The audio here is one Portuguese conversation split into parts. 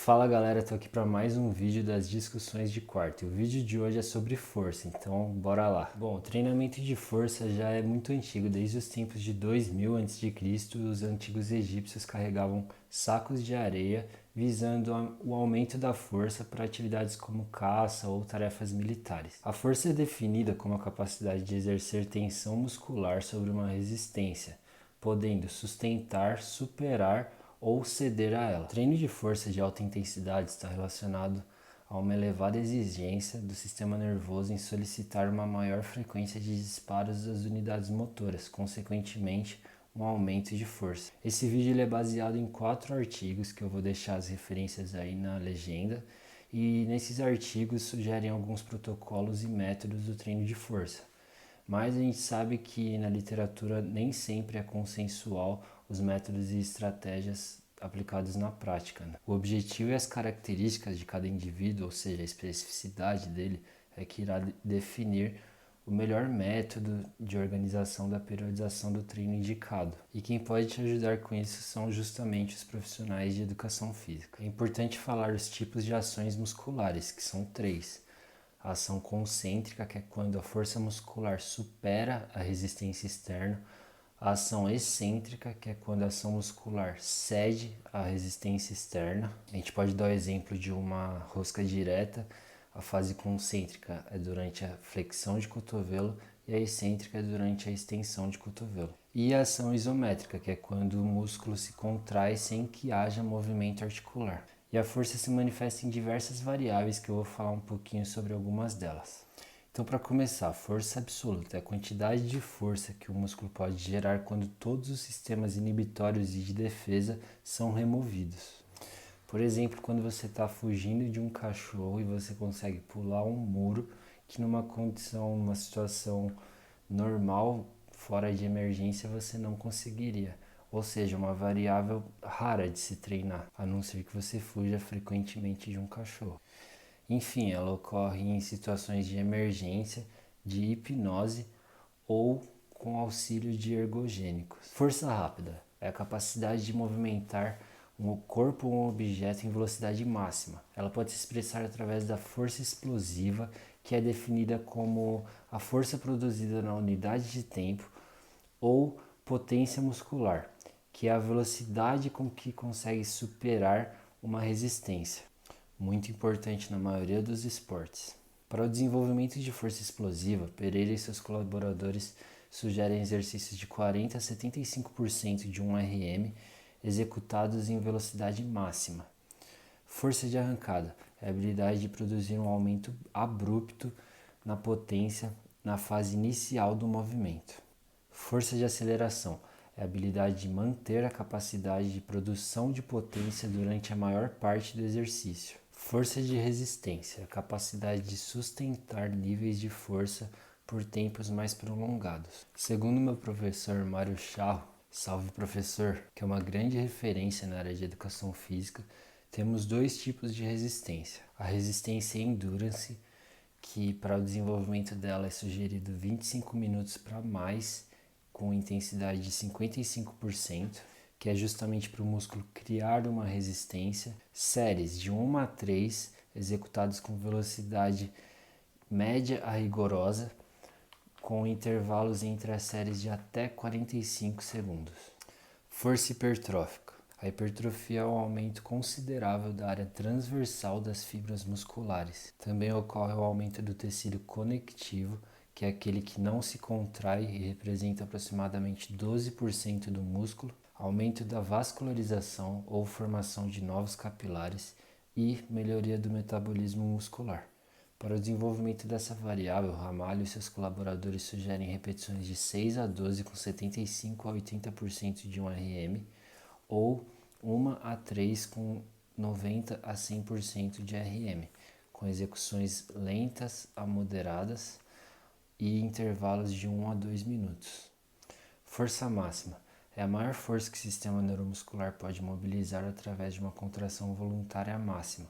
Fala galera, tô aqui para mais um vídeo das discussões de quarto. O vídeo de hoje é sobre força, então bora lá. Bom, o treinamento de força já é muito antigo, desde os tempos de 2000 a.C. os antigos egípcios carregavam sacos de areia visando o aumento da força para atividades como caça ou tarefas militares. A força é definida como a capacidade de exercer tensão muscular sobre uma resistência, podendo sustentar, superar ou ceder a ela. O treino de força de alta intensidade está relacionado a uma elevada exigência do sistema nervoso em solicitar uma maior frequência de disparos das unidades motoras, consequentemente, um aumento de força. Esse vídeo ele é baseado em 4 artigos que eu vou deixar as referências aí na legenda, e nesses artigos sugerem alguns protocolos e métodos do treino de força. Mas a gente sabe que na literatura nem sempre é consensual os métodos e estratégias aplicados na prática, né? O objetivo e as características de cada indivíduo, ou seja, a especificidade dele, é que irá definir o melhor método de organização da periodização do treino indicado. E quem pode te ajudar com isso são justamente os profissionais de educação física. É importante falar os tipos de ações musculares, que são 3. A ação concêntrica, que é quando a força muscular supera a resistência externa. A ação excêntrica, que é quando a ação muscular cede à resistência externa. A gente pode dar o exemplo de uma rosca direta. A fase concêntrica é durante a flexão de cotovelo e a excêntrica é durante a extensão de cotovelo. E a ação isométrica, que é quando o músculo se contrai sem que haja movimento articular. E a força se manifesta em diversas variáveis que eu vou falar um pouquinho sobre algumas delas. Então, para começar, força absoluta é a quantidade de força que o músculo pode gerar quando todos os sistemas inibitórios e de defesa são removidos. Por exemplo, quando você está fugindo de um cachorro e você consegue pular um muro que numa situação normal, fora de emergência, você não conseguiria. Ou seja, uma variável rara de se treinar, a não ser que você fuja frequentemente de um cachorro. Enfim, ela ocorre em situações de emergência, de hipnose ou com auxílio de ergogênicos. Força rápida é a capacidade de movimentar um corpo ou um objeto em velocidade máxima. Ela pode se expressar através da força explosiva, que é definida como a força produzida na unidade de tempo, ou potência muscular, que é a velocidade com que consegue superar uma resistência, muito importante na maioria dos esportes. Para o desenvolvimento de força explosiva, Pereira e seus colaboradores sugerem exercícios de 40 a 75% de 1 RM executados em velocidade máxima. Força de arrancada é a habilidade de produzir um aumento abrupto na potência na fase inicial do movimento. Força de aceleração é a habilidade de manter a capacidade de produção de potência durante a maior parte do exercício. Força de resistência é a capacidade de sustentar níveis de força por tempos mais prolongados. Segundo meu professor Mário Charro, salve professor, que é uma grande referência na área de educação física, temos 2 tipos de resistência. A resistência endurance, que para o desenvolvimento dela é sugerido 25 minutos para mais, com intensidade de 55%, que é justamente para o músculo criar uma resistência. Séries de 1 a 3, executados com velocidade média a rigorosa, com intervalos entre as séries de até 45 segundos. Força hipertrófica. A hipertrofia é um aumento considerável da área transversal das fibras musculares. Também ocorre o aumento do tecido conectivo, que é aquele que não se contrai e representa aproximadamente 12% do músculo, aumento da vascularização ou formação de novos capilares e melhoria do metabolismo muscular. Para o desenvolvimento dessa variável, Ramalho e seus colaboradores sugerem repetições de 6 a 12 com 75 a 80% de 1 RM ou 1 a 3 com 90 a 100% de RM, com execuções lentas a moderadas e intervalos de 1 a 2 minutos. Força máxima é a maior força que o sistema neuromuscular pode mobilizar através de uma contração voluntária máxima,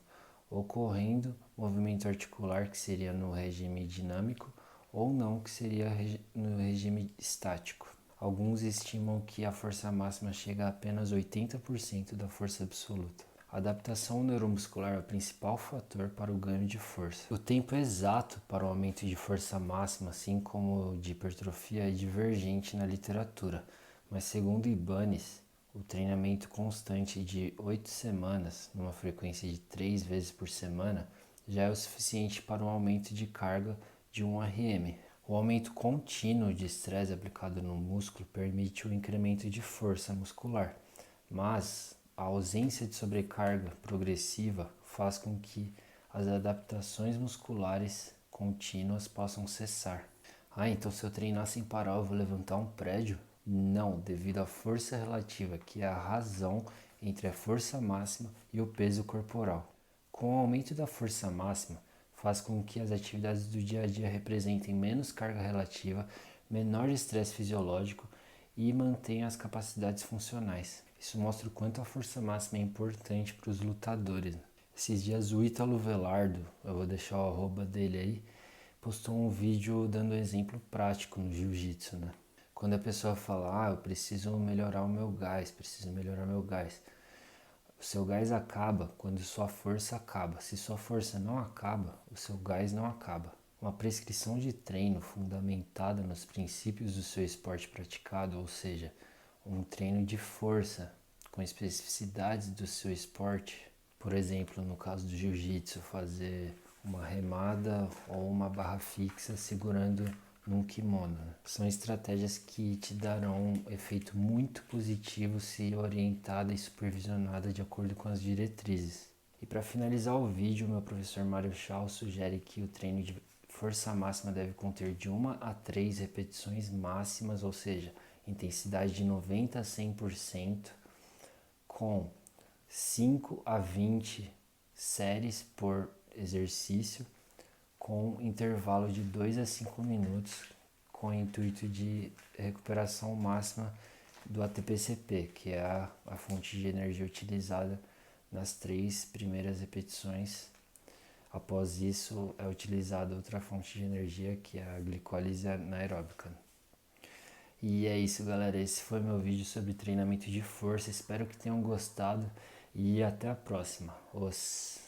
ocorrendo movimento articular, que seria no regime dinâmico, ou não, que seria no regime estático. Alguns estimam que a força máxima chega a apenas 80% da força absoluta. A adaptação neuromuscular é o principal fator para o ganho de força. O tempo exato para o aumento de força máxima, assim como o de hipertrofia, é divergente na literatura, mas segundo Ibanez, o treinamento constante de 8 semanas, numa frequência de 3 vezes por semana, já é o suficiente para um aumento de carga de 1 RM. O aumento contínuo de estresse aplicado no músculo permite o incremento de força muscular, mas a ausência de sobrecarga progressiva faz com que as adaptações musculares contínuas possam cessar. Então se eu treinar sem parar eu vou levantar um prédio? Não, devido à força relativa, que é a razão entre a força máxima e o peso corporal. Com o aumento da força máxima, faz com que as atividades do dia a dia representem menos carga relativa, menor estresse fisiológico e mantenham as capacidades funcionais. Isso mostra o quanto a força máxima é importante para os lutadores. Esses dias o Ítalo Velardo, eu vou deixar o arroba dele aí, postou um vídeo dando um exemplo prático no jiu-jitsu, né? Quando a pessoa fala, eu preciso melhorar o meu gás, o seu gás acaba quando sua força acaba. Se sua força não acaba, o seu gás não acaba. Uma prescrição de treino fundamentada nos princípios do seu esporte praticado, ou seja, um treino de força com especificidades do seu esporte. Por exemplo, no caso do jiu-jitsu, fazer uma remada ou uma barra fixa segurando num kimono. São estratégias que te darão um efeito muito positivo se orientada e supervisionada de acordo com as diretrizes. E para finalizar o vídeo, meu professor Mário Chao sugere que o treino de força máxima deve conter de 1 a 3 repetições máximas, ou seja, intensidade de 90 a 100%, com 5 a 20 séries por exercício, com intervalo de 2 a 5 minutos, com o intuito de recuperação máxima do ATP-CP, que é a fonte de energia utilizada nas 3 primeiras repetições. Após isso, é utilizada outra fonte de energia, que é a glicólise anaeróbica. E é isso, galera. Esse foi meu vídeo sobre treinamento de força. Espero que tenham gostado e até a próxima. Os